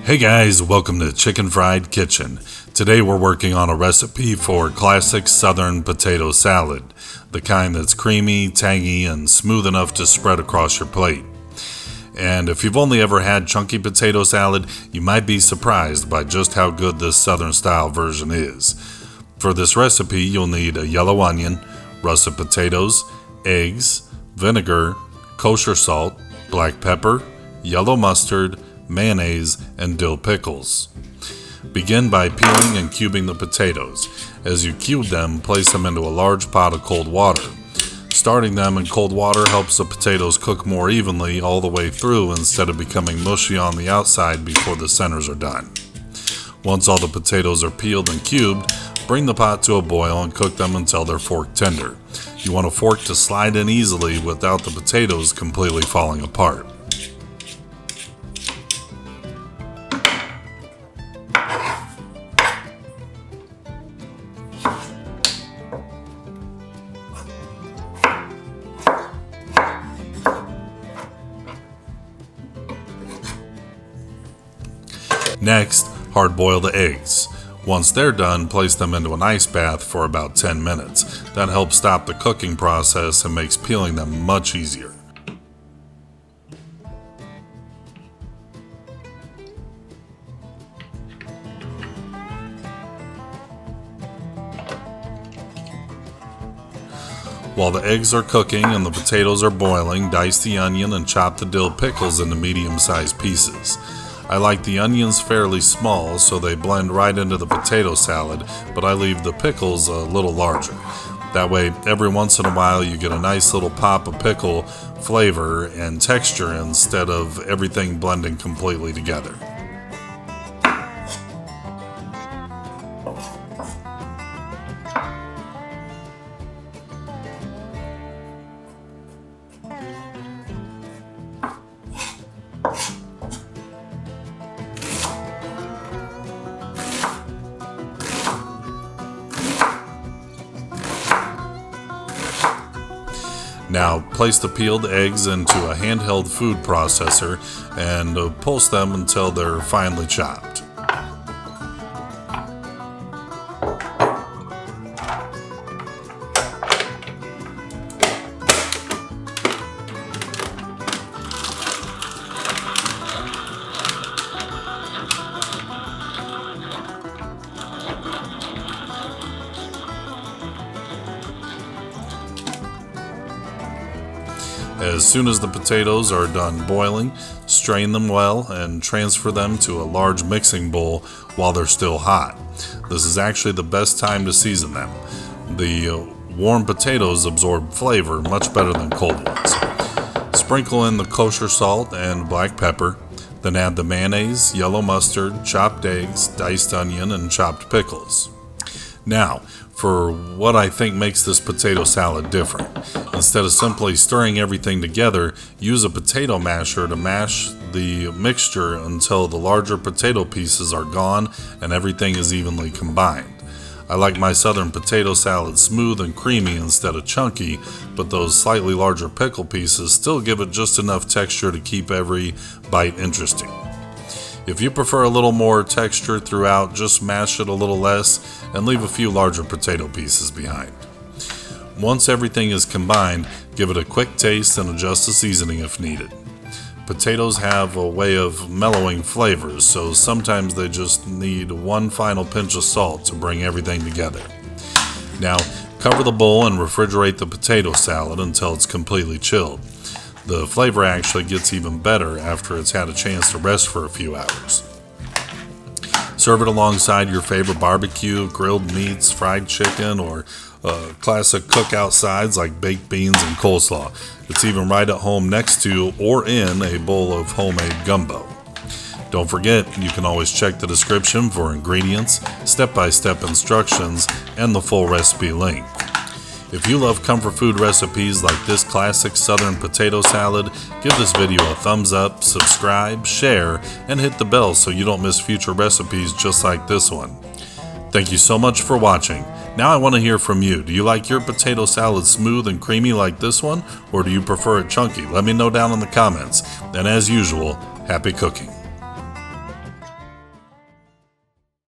Hey guys, welcome to Chicken Fried Kitchen. Today we're working on a recipe for classic southern potato salad, the kind that's creamy, tangy, and smooth enough to spread across your plate. And if you've only ever had chunky potato salad, you might be surprised by just how good this southern style version is. For this recipe, you'll need a yellow onion, russet potatoes, eggs, vinegar, kosher salt, black pepper, yellow mustard, mayonnaise, and dill pickles. Begin by peeling and cubing the potatoes. As you cube them, place them into a large pot of cold water. Starting them in cold water helps the potatoes cook more evenly all the way through instead of becoming mushy on the outside before the centers are done. Once all the potatoes are peeled and cubed, bring the pot to a boil and cook them until they're fork tender. You want a fork to slide in easily without the potatoes completely falling apart. Next, hard-boil the eggs. Once they're done, place them into an ice bath for about 10 minutes. That helps stop the cooking process and makes peeling them much easier. While the eggs are cooking and the potatoes are boiling, dice the onion and chop the dill pickles into medium-sized pieces. I like the onions fairly small so they blend right into the potato salad, but I leave the pickles a little larger. That way, every once in a while you get a nice little pop of pickle flavor and texture instead of everything blending completely together. Now, place the peeled eggs into a handheld food processor and pulse them until they're finely chopped. As soon as the potatoes are done boiling, strain them well and transfer them to a large mixing bowl while they're still hot. This is actually the best time to season them. The warm potatoes absorb flavor much better than cold ones. Sprinkle in the kosher salt and black pepper, then add the mayonnaise, yellow mustard, chopped eggs, diced onion, and chopped pickles. Now, for what I think makes this potato salad different. Instead of simply stirring everything together, use a potato masher to mash the mixture until the larger potato pieces are gone and everything is evenly combined. I like my southern potato salad smooth and creamy instead of chunky, but those slightly larger pickle pieces still give it just enough texture to keep every bite interesting. If you prefer a little more texture throughout, just mash it a little less and leave a few larger potato pieces behind. Once everything is combined, give it a quick taste and adjust the seasoning if needed. Potatoes have a way of mellowing flavors, so sometimes they just need one final pinch of salt to bring everything together. Now, cover the bowl and refrigerate the potato salad until it's completely chilled. The flavor actually gets even better after it's had a chance to rest for a few hours. Serve it alongside your favorite barbecue, grilled meats, fried chicken, or classic cookout sides like baked beans and coleslaw. It's even right at home next to or in a bowl of homemade gumbo. Don't forget, you can always check the description for ingredients, step-by-step instructions, and the full recipe link. If you love comfort food recipes like this classic southern potato salad, give this video a thumbs up, subscribe, share, and hit the bell so you don't miss future recipes just like this one. Thank you so much for watching. Now I want to hear from you. Do you like your potato salad smooth and creamy like this one, or do you prefer it chunky? Let me know down in the comments. And as usual, happy cooking.